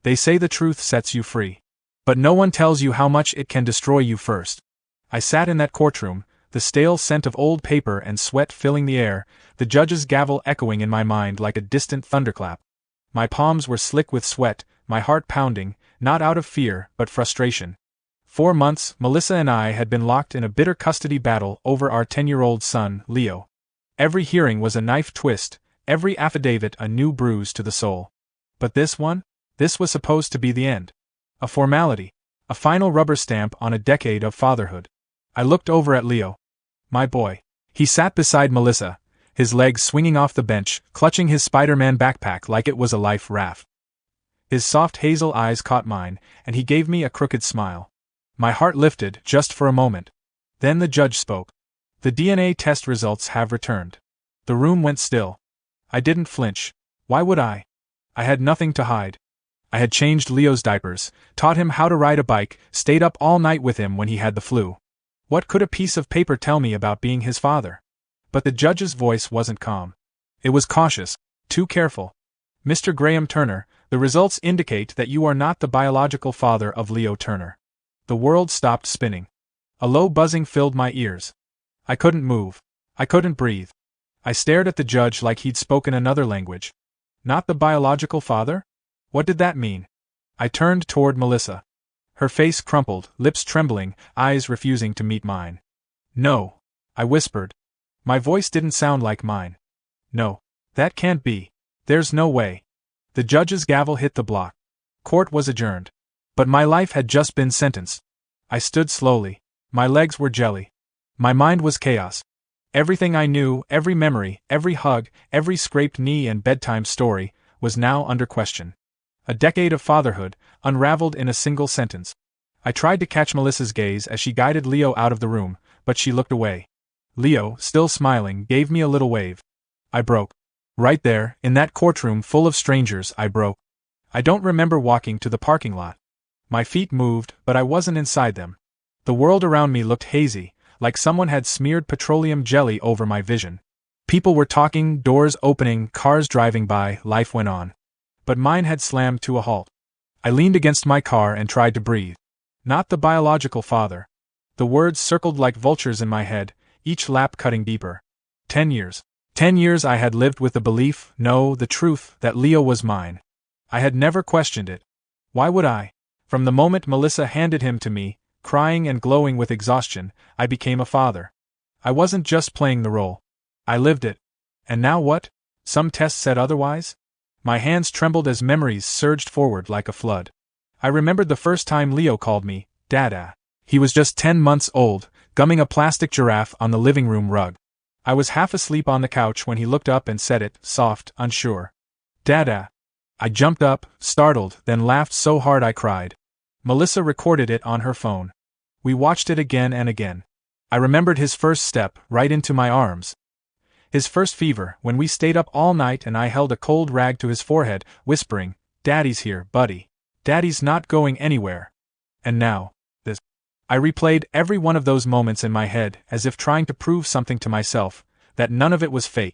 They say the truth sets you free. But no one tells you how much it can destroy you first. I sat in that courtroom, the stale scent of old paper and sweat filling the air, the judge's gavel echoing in my mind like a distant thunderclap. My palms were slick with sweat, my heart pounding, not out of fear, but frustration. 4 months, Melissa and I had been locked in a bitter custody battle over our 10-year-old son, Leo. Every hearing was a knife twist, every affidavit a new bruise to the soul. But this one? This was supposed to be the end. A formality. A final rubber stamp on a decade of fatherhood. I looked over at Leo. My boy. He sat beside Melissa, his legs swinging off the bench, clutching his Spider-Man backpack like it was a life raft. His soft hazel eyes caught mine, and he gave me a crooked smile. My heart lifted, just for a moment. Then the judge spoke. The DNA test results have returned. The room went still. I didn't flinch. Why would I? I had nothing to hide. I had changed Leo's diapers, taught him how to ride a bike, stayed up all night with him when he had the flu. What could a piece of paper tell me about being his father? But the judge's voice wasn't calm. It was cautious, too careful. Mr. Graham Turner, the results indicate that you are not the biological father of Leo Turner. The world stopped spinning. A low buzzing filled my ears. I couldn't move. I couldn't breathe. I stared at the judge like he'd spoken another language. Not the biological father? What did that mean? I turned toward Melissa. Her face crumpled, lips trembling, eyes refusing to meet mine. No, I whispered. My voice didn't sound like mine. No, that can't be. There's no way. The judge's gavel hit the block. Court was adjourned. But my life had just been sentenced. I stood slowly. My legs were jelly. My mind was chaos. Everything I knew, every memory, every hug, every scraped knee and bedtime story, was now under question. A decade of fatherhood, unraveled in a single sentence. I tried to catch Melissa's gaze as she guided Leo out of the room, but she looked away. Leo, still smiling, gave me a little wave. I broke. Right there, in that courtroom full of strangers, I broke. I don't remember walking to the parking lot. My feet moved, but I wasn't inside them. The world around me looked hazy, like someone had smeared petroleum jelly over my vision. People were talking, doors opening, cars driving by, life went on. But mine had slammed to a halt. I leaned against my car and tried to breathe. Not the biological father. The words circled like vultures in my head, each lap cutting deeper. 10 years. 10 years I had lived with the belief, no, the truth, that Leo was mine. I had never questioned it. Why would I? From the moment Melissa handed him to me, crying and glowing with exhaustion, I became a father. I wasn't just playing the role. I lived it. And now what? Some tests said otherwise? My hands trembled as memories surged forward like a flood. I remembered the first time Leo called me, Dada. He was just 10 months old, gumming a plastic giraffe on the living room rug. I was half asleep on the couch when he looked up and said it, soft, unsure. Dada. I jumped up, startled, then laughed so hard I cried. Melissa recorded it on her phone. We watched it again and again. I remembered his first step, right into my arms. His first fever, when we stayed up all night and I held a cold rag to his forehead, whispering, Daddy's here, buddy. Daddy's not going anywhere. And now, this. I replayed every one of those moments in my head, as if trying to prove something to myself, that none of it was fake.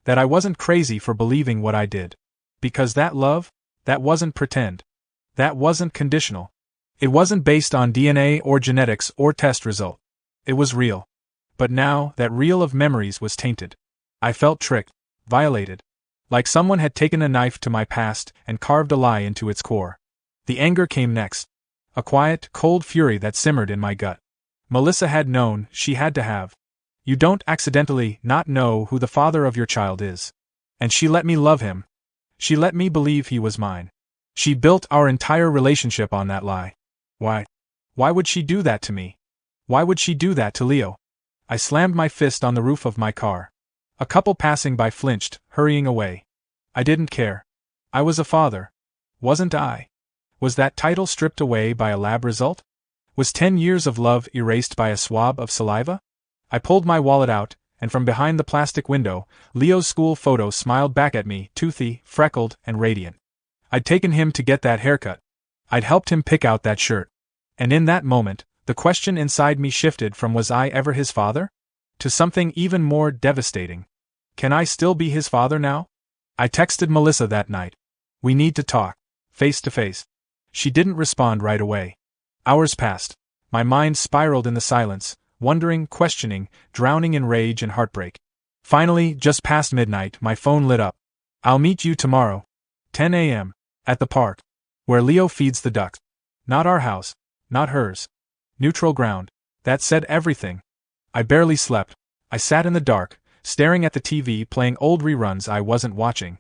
That I wasn't crazy for believing what I did. Because that love, that wasn't pretend. That wasn't conditional. It wasn't based on DNA or genetics or test result. It was real. But now, that reel of memories was tainted. I felt tricked, violated. Like someone had taken a knife to my past and carved a lie into its core. The anger came next. A quiet, cold fury that simmered in my gut. Melissa had known, she had to have. You don't accidentally not know who the father of your child is. And she let me love him. She let me believe he was mine. She built our entire relationship on that lie. Why? Why would she do that to me? Why would she do that to Leo? I slammed my fist on the roof of my car. A couple passing by flinched, hurrying away. I didn't care. I was a father. Wasn't I? Was that title stripped away by a lab result? Was 10 years of love erased by a swab of saliva? I pulled my wallet out, and from behind the plastic window, Leo's school photo smiled back at me, toothy, freckled, and radiant. I'd taken him to get that haircut. I'd helped him pick out that shirt. And in that moment, the question inside me shifted from was I ever his father? To something even more devastating. Can I still be his father now? I texted Melissa that night. We need to talk. Face to face. She didn't respond right away. Hours passed. My mind spiraled in the silence, wondering, questioning, drowning in rage and heartbreak. Finally, just past midnight, my phone lit up. "I'll meet you tomorrow. 10 a.m. at the park. Where Leo feeds the ducks. Not our house. Not hers. Neutral ground." That said everything. I barely slept. I sat in the dark, staring at the TV playing old reruns I wasn't watching.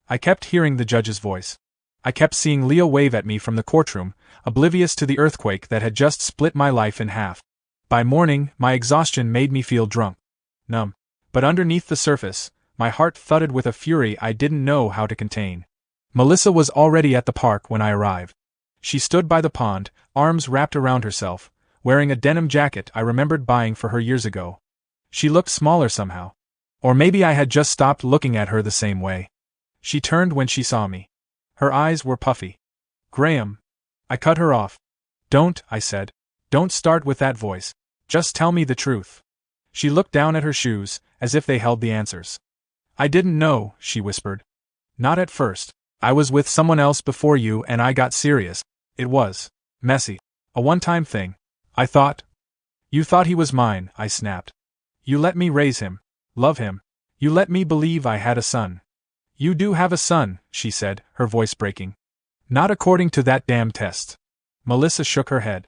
I kept hearing the judge's voice. I kept seeing Leo wave at me from the courtroom, oblivious to the earthquake that had just split my life in half. By morning, my exhaustion made me feel drunk. Numb. But underneath the surface, my heart thudded with a fury I didn't know how to contain. Melissa was already at the park when I arrived. She stood by the pond, arms wrapped around herself, wearing a denim jacket I remembered buying for her years ago. She looked smaller somehow. Or maybe I had just stopped looking at her the same way. She turned when she saw me. Her eyes were puffy. "Graham." I cut her off. "Don't," I said. "Don't start with that voice. Just tell me the truth." She looked down at her shoes, as if they held the answers. "I didn't know," she whispered. "Not at first. I was with someone else before you and I got serious. It was messy. A one-time thing. I thought." "You thought he was mine," I snapped. "You let me raise him, love him. You let me believe I had a son." "You do have a son," she said, her voice breaking. "Not according to that damn test." Melissa shook her head.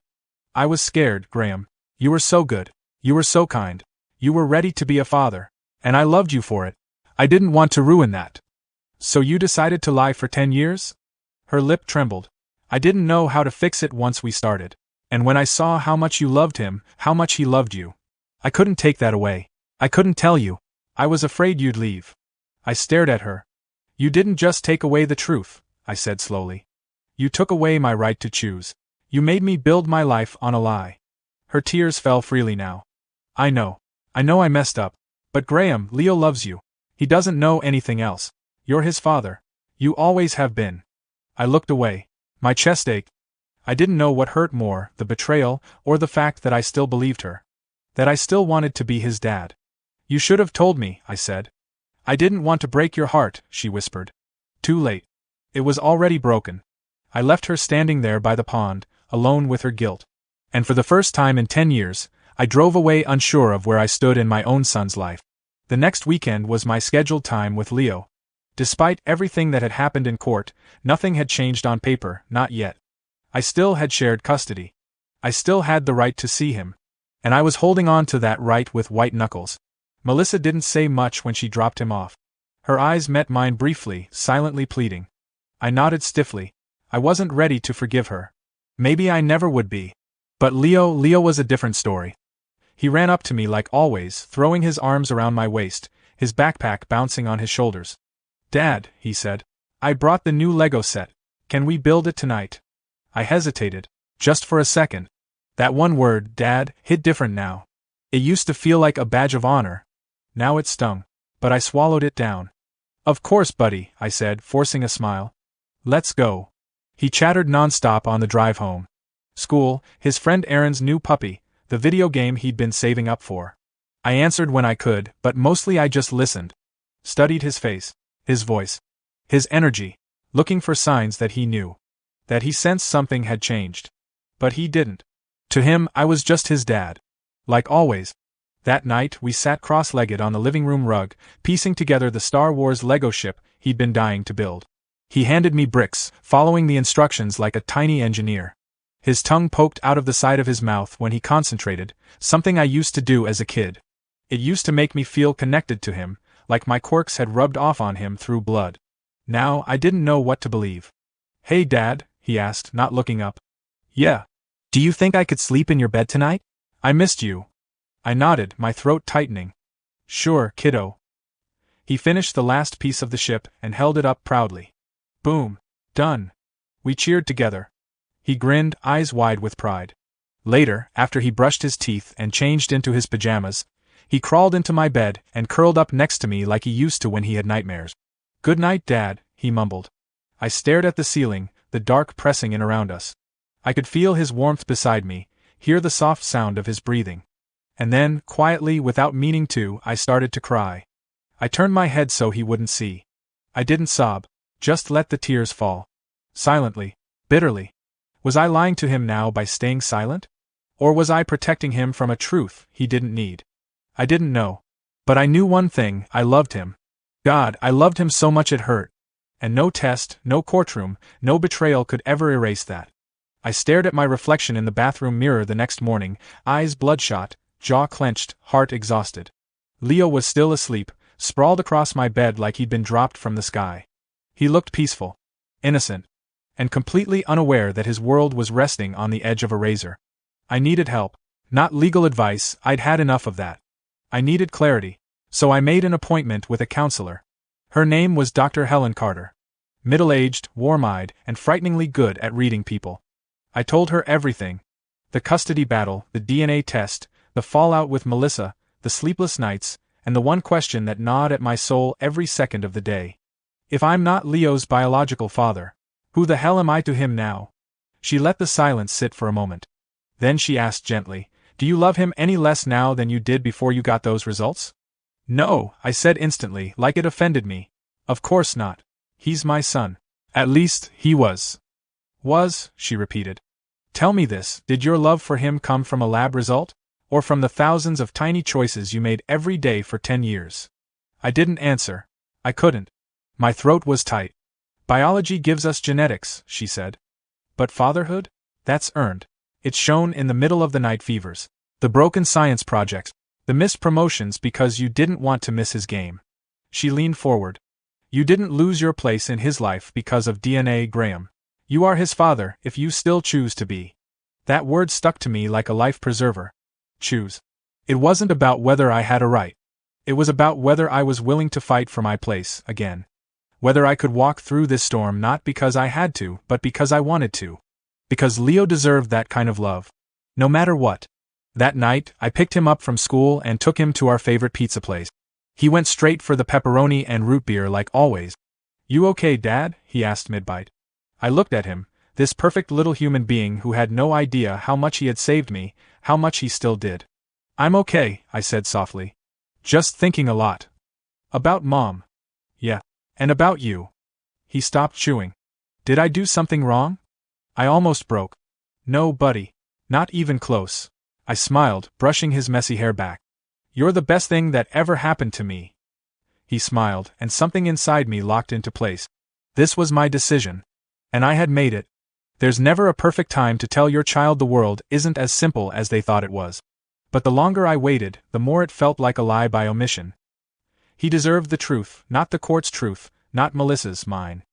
"I was scared, Graham. You were so good. You were so kind. You were ready to be a father. And I loved you for it. I didn't want to ruin that." "So you decided to lie for 10 years? Her lip trembled. "I didn't know how to fix it once we started. And when I saw how much you loved him, how much he loved you, I couldn't take that away. I couldn't tell you. I was afraid you'd leave." I stared at her. "You didn't just take away the truth," I said slowly. "You took away my right to choose. You made me build my life on a lie." Her tears fell freely now. I know I messed up. But Graham, Leo loves you. He doesn't know anything else. You're his father. You always have been." I looked away. My chest ached. I didn't know what hurt more, the betrayal, or the fact that I still believed her. That I still wanted to be his dad. "You should have told me," I said. "I didn't want to break your heart," she whispered. Too late. It was already broken. I left her standing there by the pond, alone with her guilt. And for the first time in 10 years, I drove away unsure of where I stood in my own son's life. The next weekend was my scheduled time with Leo. Despite everything that had happened in court, nothing had changed on paper, not yet. I still had shared custody. I still had the right to see him. And I was holding on to that right with white knuckles. Melissa didn't say much when she dropped him off. Her eyes met mine briefly, silently pleading. I nodded stiffly. I wasn't ready to forgive her. Maybe I never would be. But Leo was a different story. He ran up to me like always, throwing his arms around my waist, his backpack bouncing on his shoulders. "Dad," he said, "I brought the new Lego set. Can we build it tonight?" I hesitated, just for a second. That one word, Dad, hit different now. It used to feel like a badge of honor. Now it stung. But I swallowed it down. "Of course, buddy," I said, forcing a smile. "Let's go." He chattered nonstop on the drive home. School, his friend Aaron's new puppy, the video game he'd been saving up for. I answered when I could, but mostly I just listened. Studied his face, his voice, his energy, looking for signs that he knew. That he sensed something had changed. But he didn't. To him, I was just his dad. Like always. That night, we sat cross-legged on the living room rug, piecing together the Star Wars Lego ship he'd been dying to build. He handed me bricks, following the instructions like a tiny engineer. His tongue poked out of the side of his mouth when he concentrated, something I used to do as a kid. It used to make me feel connected to him, like my quirks had rubbed off on him through blood. Now, I didn't know what to believe. "Hey, Dad," he asked, not looking up. "Yeah. Do you think I could sleep in your bed tonight? I missed you." I nodded, my throat tightening. "Sure, kiddo." He finished the last piece of the ship and held it up proudly. Boom. Done. We cheered together. He grinned, eyes wide with pride. Later, after he brushed his teeth and changed into his pajamas, he crawled into my bed and curled up next to me like he used to when he had nightmares. "Good night, Dad," he mumbled. I stared at the ceiling, the dark pressing in around us. I could feel his warmth beside me, hear the soft sound of his breathing. And then, quietly, without meaning to, I started to cry. I turned my head so he wouldn't see. I didn't sob, just let the tears fall. Silently, bitterly. Was I lying to him now by staying silent? Or was I protecting him from a truth he didn't need? I didn't know. But I knew one thing: I loved him. God, I loved him so much it hurt. And no test, no courtroom, no betrayal could ever erase that. I stared at my reflection in the bathroom mirror the next morning, eyes bloodshot, jaw clenched, heart exhausted. Leo was still asleep, sprawled across my bed like he'd been dropped from the sky. He looked peaceful, innocent, and completely unaware that his world was resting on the edge of a razor. I needed help. Not legal advice, I'd had enough of that. I needed clarity, so I made an appointment with a counselor. Her name was Dr. Helen Carter. Middle-aged, warm-eyed, and frighteningly good at reading people. I told her everything. The custody battle, the DNA test, the fallout with Melissa, the sleepless nights, and the one question that gnawed at my soul every second of the day. If I'm not Leo's biological father, who the hell am I to him now? She let the silence sit for a moment. Then she asked gently, "Do you love him any less now than you did before you got those results?" "No," I said instantly, like it offended me. "Of course not. He's my son. At least, he was." "Was," she repeated. "Tell me this, did your love for him come from a lab result? Or from the thousands of tiny choices you made every day for 10 years? I didn't answer. I couldn't. My throat was tight. "Biology gives us genetics," she said. "But fatherhood? That's earned. It's shown in the middle of the night fevers, the broken science projects, the missed promotions because you didn't want to miss his game." She leaned forward. "You didn't lose your place in his life because of DNA, Graham. You are his father if you still choose to be." That word stuck to me like a life preserver. Choose. It wasn't about whether I had a right. It was about whether I was willing to fight for my place again. Whether I could walk through this storm not because I had to, but because I wanted to. Because Leo deserved that kind of love. No matter what. That night, I picked him up from school and took him to our favorite pizza place. He went straight for the pepperoni and root beer like always. "You okay, Dad?" he asked mid-bite. I looked at him, this perfect little human being who had no idea how much he had saved me, how much he still did. "I'm okay," I said softly. "Just thinking a lot. About Mom." "Yeah. And about you." He stopped chewing. "Did I do something wrong?" I almost broke. "No, buddy. Not even close." I smiled, brushing his messy hair back. "You're the best thing that ever happened to me." He smiled, and something inside me locked into place. This was my decision. And I had made it. There's never a perfect time to tell your child the world isn't as simple as they thought it was. But the longer I waited, the more it felt like a lie by omission. He deserved the truth, not the court's truth, not Melissa's, mine.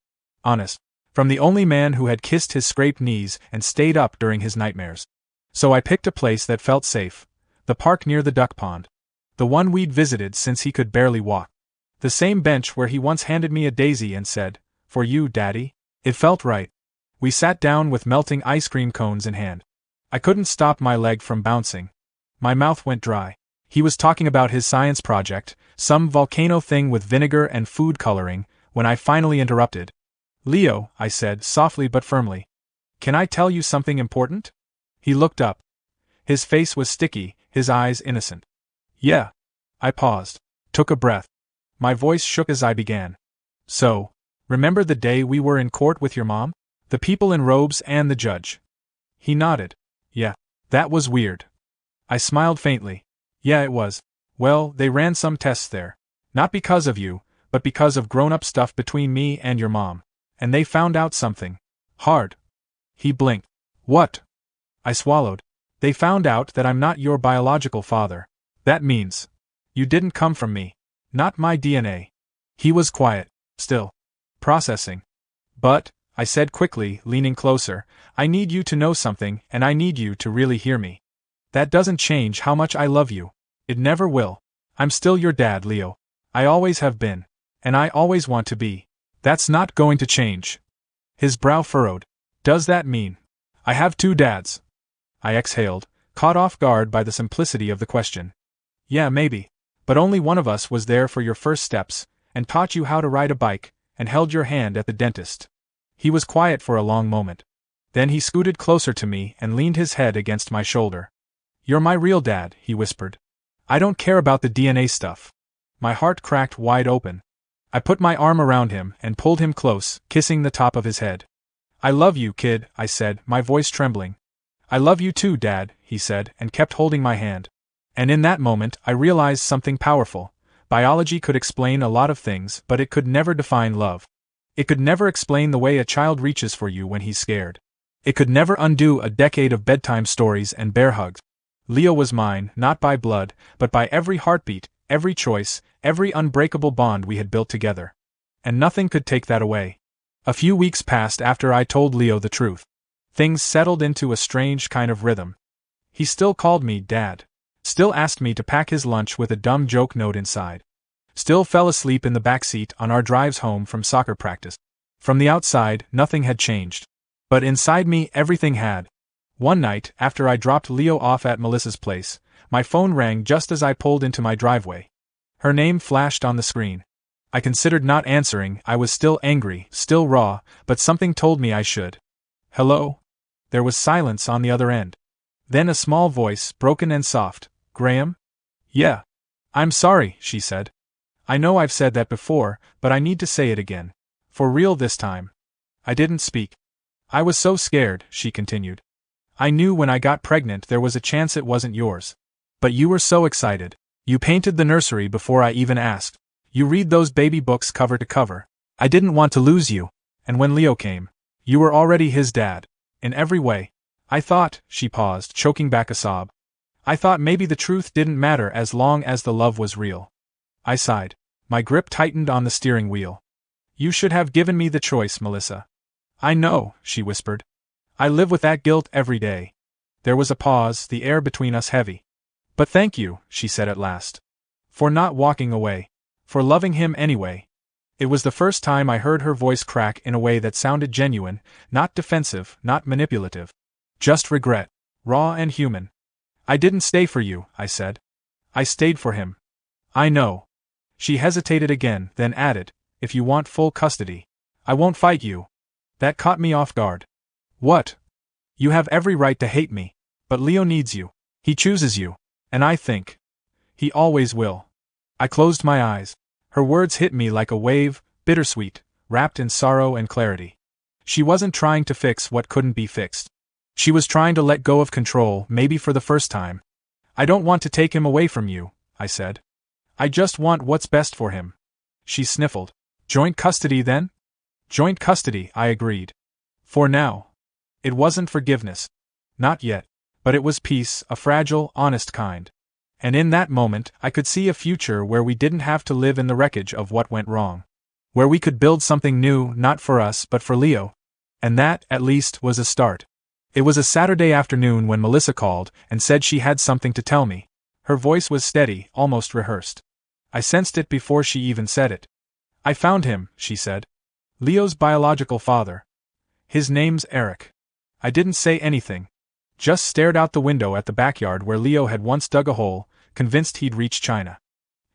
Honest. From the only man who had kissed his scraped knees and stayed up during his nightmares. So I picked a place that felt safe. The park near the duck pond. The one we'd visited since he could barely walk. The same bench where he once handed me a daisy and said, "For you, Daddy." It felt right. We sat down with melting ice cream cones in hand. I couldn't stop my leg from bouncing. My mouth went dry. He was talking about his science project, some volcano thing with vinegar and food coloring, when I finally interrupted. "Leo," I said, softly but firmly. "Can I tell you something important?" He looked up. His face was sticky, his eyes innocent. "Yeah." I paused, took a breath. My voice shook as I began. "So, remember the day we were in court with your mom? The people in robes and the judge?" He nodded. "Yeah. That was weird." I smiled faintly. "Yeah, it was. Well, they ran some tests there. Not because of you, but because of grown-up stuff between me and your mom. And they found out something. Hard." He blinked. "What?" I swallowed. "They found out that I'm not your biological father. That means you didn't come from me. Not my DNA." He was quiet, still. Processing. "But," I said quickly, leaning closer, "I need you to know something, and I need you to really hear me. That doesn't change how much I love you. It never will. I'm still your dad, Leo. I always have been. And I always want to be. That's not going to change." His brow furrowed. "Does that mean I have two dads?" I exhaled, caught off guard by the simplicity of the question. "Yeah, maybe. But only one of us was there for your first steps, and taught you how to ride a bike, and held your hand at the dentist." He was quiet for a long moment. Then he scooted closer to me and leaned his head against my shoulder. "You're my real dad," he whispered. "I don't care about the DNA stuff." My heart cracked wide open. I put my arm around him and pulled him close, kissing the top of his head. I love you, kid, I said, my voice trembling. I love you too, Dad, he said, and kept holding my hand. And in that moment, I realized something powerful. Biology could explain a lot of things, but it could never define love. It could never explain the way a child reaches for you when he's scared. It could never undo a decade of bedtime stories and bear hugs. Leo was mine, not by blood, but by every heartbeat, every choice, every unbreakable bond we had built together. And nothing could take that away. A few weeks passed after I told Leo the truth. Things settled into a strange kind of rhythm. He still called me Dad. Still asked me to pack his lunch with a dumb joke note inside. Still fell asleep in the back seat on our drives home from soccer practice. From the outside, nothing had changed. But inside me, everything had. One night, after I dropped Leo off at Melissa's place, my phone rang just as I pulled into my driveway. Her name flashed on the screen. I considered not answering. I was still angry, still raw, but something told me I should. Hello? There was silence on the other end. Then a small voice, broken and soft. Graham? Yeah. I'm sorry, she said. I know I've said that before, but I need to say it again. For real this time. I didn't speak. I was so scared, she continued. I knew when I got pregnant there was a chance it wasn't yours. But you were so excited. You painted the nursery before I even asked. You read those baby books cover to cover. I didn't want to lose you. And when Leo came, you were already his dad. In every way. I thought, she paused, choking back a sob. I thought maybe the truth didn't matter as long as the love was real. I sighed. My grip tightened on the steering wheel. You should have given me the choice, Melissa. I know, she whispered. I live with that guilt every day. There was a pause, the air between us heavy. But thank you, she said at last. For not walking away. For loving him anyway. It was the first time I heard her voice crack in a way that sounded genuine, not defensive, not manipulative. Just regret. Raw and human. I didn't stay for you, I said. I stayed for him. I know. She hesitated again, then added, if you want full custody. I won't fight you. That caught me off guard. What? You have every right to hate me. But Leo needs you. He chooses you. And I think. He always will. I closed my eyes. Her words hit me like a wave, bittersweet, wrapped in sorrow and clarity. She wasn't trying to fix what couldn't be fixed. She was trying to let go of control, maybe for the first time. I don't want to take him away from you, I said. I just want what's best for him. She sniffled. Joint custody then? Joint custody, I agreed. For now. It wasn't forgiveness. Not yet. But it was peace, a fragile, honest kind. And in that moment, I could see a future where we didn't have to live in the wreckage of what went wrong. Where we could build something new, not for us, but for Leo. And that, at least, was a start. It was a Saturday afternoon when Melissa called and said she had something to tell me. Her voice was steady, almost rehearsed. I sensed it before she even said it. I found him, she said. Leo's biological father. His name's Eric. I didn't say anything. Just stared out the window at the backyard where Leo had once dug a hole, convinced he'd reach China.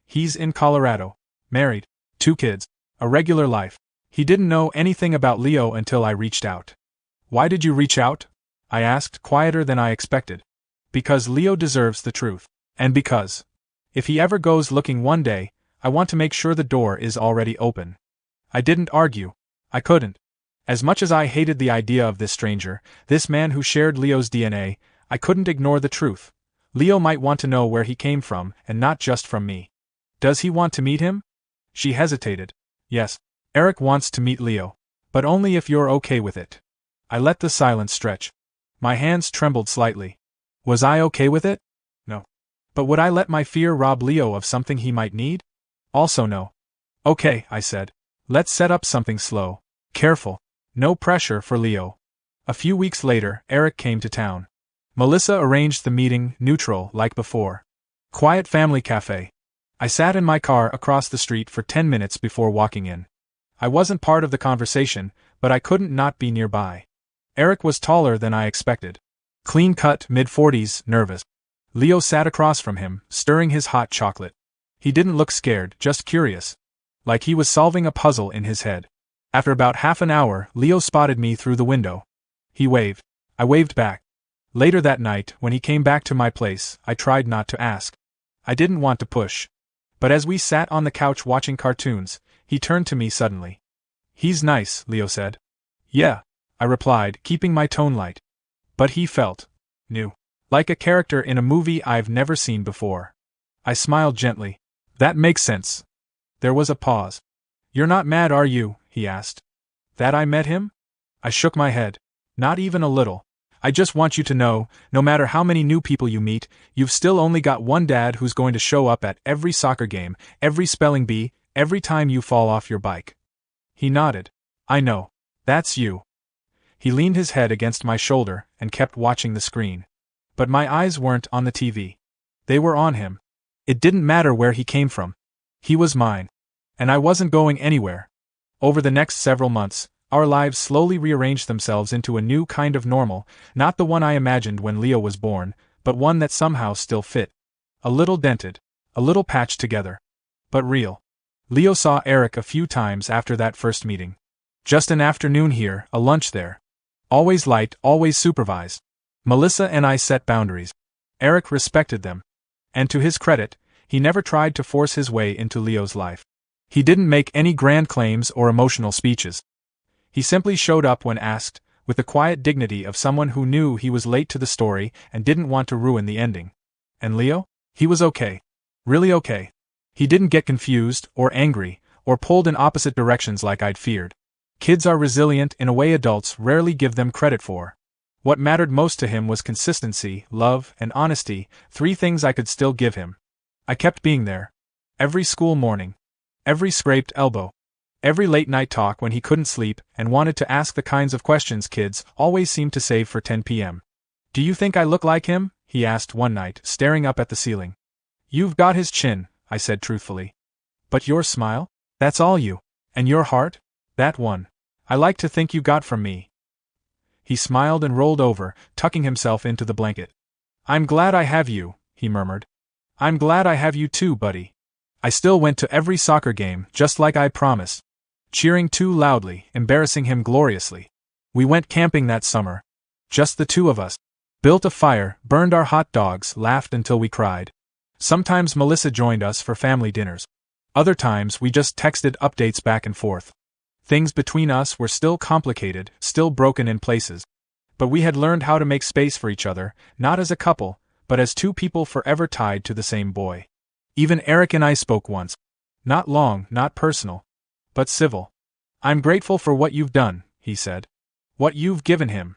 He's in Colorado. Married. 2 kids. A regular life. He didn't know anything about Leo until I reached out. Why did you reach out? I asked, quieter than I expected. Because Leo deserves the truth. And because, if he ever goes looking one day, I want to make sure the door is already open. I didn't argue. I couldn't. As much as I hated the idea of this stranger, this man who shared Leo's DNA, I couldn't ignore the truth. Leo might want to know where he came from, and not just from me. Does he want to meet him? She hesitated. Yes, Eric wants to meet Leo. But only if you're okay with it. I let the silence stretch. My hands trembled slightly. Was I okay with it? No. But would I let my fear rob Leo of something he might need? Also no. Okay, I said. Let's set up something slow. Careful. No pressure for Leo. A few weeks later, Eric came to town. Melissa arranged the meeting, neutral, like before. Quiet family cafe. I sat in my car across the street for 10 minutes before walking in. I wasn't part of the conversation, but I couldn't not be nearby. Eric was taller than I expected. Clean-cut, mid-40s, nervous. Leo sat across from him, stirring his hot chocolate. He didn't look scared, just curious. Like he was solving a puzzle in his head. After about half an hour, Leo spotted me through the window. He waved. I waved back. Later that night, when he came back to my place, I tried not to ask. I didn't want to push. But as we sat on the couch watching cartoons, he turned to me suddenly. He's nice, Leo said. Yeah. I replied, keeping my tone light. But he felt new. Like a character in a movie I've never seen before. I smiled gently. That makes sense. There was a pause. You're not mad, are you? He asked. That I met him? I shook my head. Not even a little. I just want you to know, no matter how many new people you meet, you've still only got one dad who's going to show up at every soccer game, every spelling bee, every time you fall off your bike. He nodded. I know. That's you. He leaned his head against my shoulder and kept watching the screen. But my eyes weren't on the TV. They were on him. It didn't matter where he came from. He was mine. And I wasn't going anywhere. Over the next several months, our lives slowly rearranged themselves into a new kind of normal, not the one I imagined when Leo was born, but one that somehow still fit. A little dented, a little patched together. But real. Leo saw Eric a few times after that first meeting. Just an afternoon here, a lunch there. Always light, always supervised. Melissa and I set boundaries. Eric respected them. And to his credit, he never tried to force his way into Leo's life. He didn't make any grand claims or emotional speeches. He simply showed up when asked, with the quiet dignity of someone who knew he was late to the story and didn't want to ruin the ending. And Leo? He was okay. Really okay. He didn't get confused, or angry, or pulled in opposite directions like I'd feared. Kids are resilient in a way adults rarely give them credit for. What mattered most to him was consistency, love, and honesty, 3 things I could still give him. I kept being there. Every school morning. Every scraped elbow. Every late-night talk when he couldn't sleep and wanted to ask the kinds of questions kids always seem to save for 10 p.m. Do you think I look like him? He asked one night, staring up at the ceiling. You've got his chin, I said truthfully. But your smile? That's all you. And your heart? That one. I like to think you got from me. He smiled and rolled over, tucking himself into the blanket. I'm glad I have you, he murmured. I'm glad I have you too, buddy. I still went to every soccer game, just like I promised. Cheering too loudly, embarrassing him gloriously. We went camping that summer. Just the 2 of us. Built a fire, burned our hot dogs, laughed until we cried. Sometimes Melissa joined us for family dinners. Other times we just texted updates back and forth. Things between us were still complicated, still broken in places. But we had learned how to make space for each other, not as a couple, but as 2 people forever tied to the same boy. Even Eric and I spoke once. Not long, not personal. But civil. I'm grateful for what you've done, he said. What you've given him.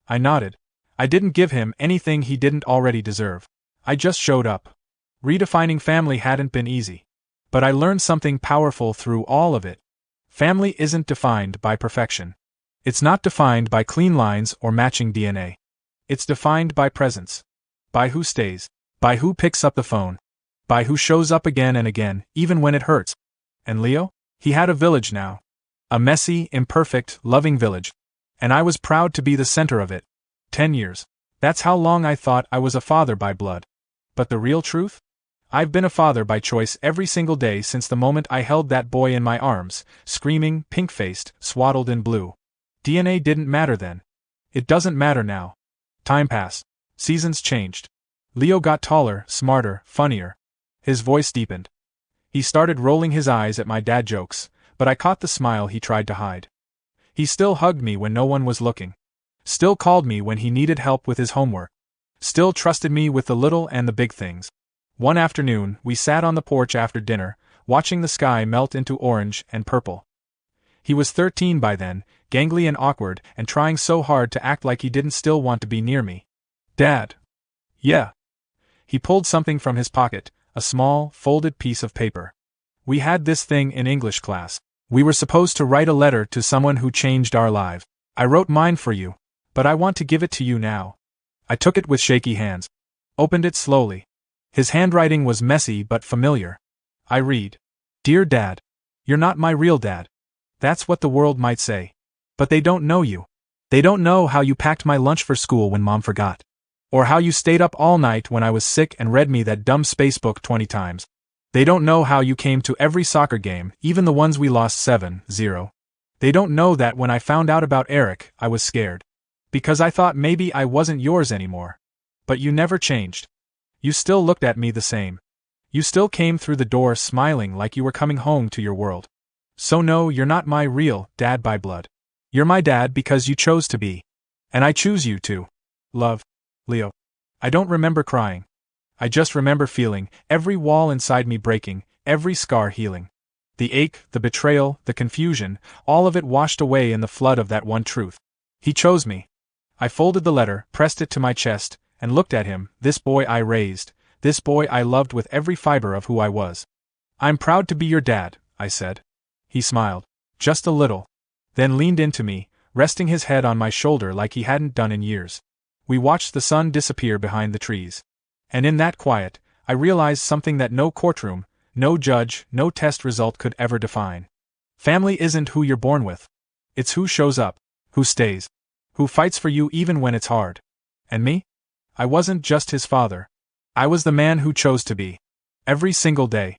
I nodded. I didn't give him anything he didn't already deserve. I just showed up. Redefining family hadn't been easy. But I learned something powerful through all of it. Family isn't defined by perfection. It's not defined by clean lines or matching DNA. It's defined by presence. By who stays. By who picks up the phone. By who shows up again and again, even when it hurts. And Leo? He had a village now. A messy, imperfect, loving village. And I was proud to be the center of it. 10 years. That's how long I thought I was a father by blood. But the real truth? I've been a father by choice every single day since the moment I held that boy in my arms, screaming, pink-faced, swaddled in blue. DNA didn't matter then. It doesn't matter now. Time passed. Seasons changed. Leo got taller, smarter, funnier. His voice deepened. He started rolling his eyes at my dad jokes, but I caught the smile he tried to hide. He still hugged me when no one was looking. Still called me when he needed help with his homework. Still trusted me with the little and the big things. One afternoon, we sat on the porch after dinner, watching the sky melt into orange and purple. He was 13 by then, gangly and awkward, and trying so hard to act like he didn't still want to be near me. Dad. Yeah. He pulled something from his pocket, a small, folded piece of paper. We had this thing in English class. We were supposed to write a letter to someone who changed our lives. I wrote mine for you, but I want to give it to you now. I took it with shaky hands. Opened it slowly. His handwriting was messy but familiar. I read. Dear Dad. You're not my real dad. That's what the world might say. But they don't know you. They don't know how you packed my lunch for school when Mom forgot. Or how you stayed up all night when I was sick and read me that dumb space book 20 times. They don't know how you came to every soccer game, even the ones we lost 7-0. They don't know that when I found out about Eric, I was scared. Because I thought maybe I wasn't yours anymore. But you never changed. You still looked at me the same. You still came through the door smiling like you were coming home to your world. So no, you're not my real dad by blood. You're my dad because you chose to be. And I choose you to. Love. Leo. I don't remember crying. I just remember feeling every wall inside me breaking, every scar healing. The ache, the betrayal, the confusion, all of it washed away in the flood of that one truth. He chose me. I folded the letter, pressed it to my chest, and looked at him, this boy I raised, this boy I loved with every fiber of who I was. I'm proud to be your dad, I said. He smiled. Just a little. Then leaned into me, resting his head on my shoulder like he hadn't done in years. We watched the sun disappear behind the trees. And in that quiet, I realized something that no courtroom, no judge, no test result could ever define. Family isn't who you're born with. It's who shows up, who stays, who fights for you even when it's hard. And me? I wasn't just his father. I was the man who chose to be. Every single day.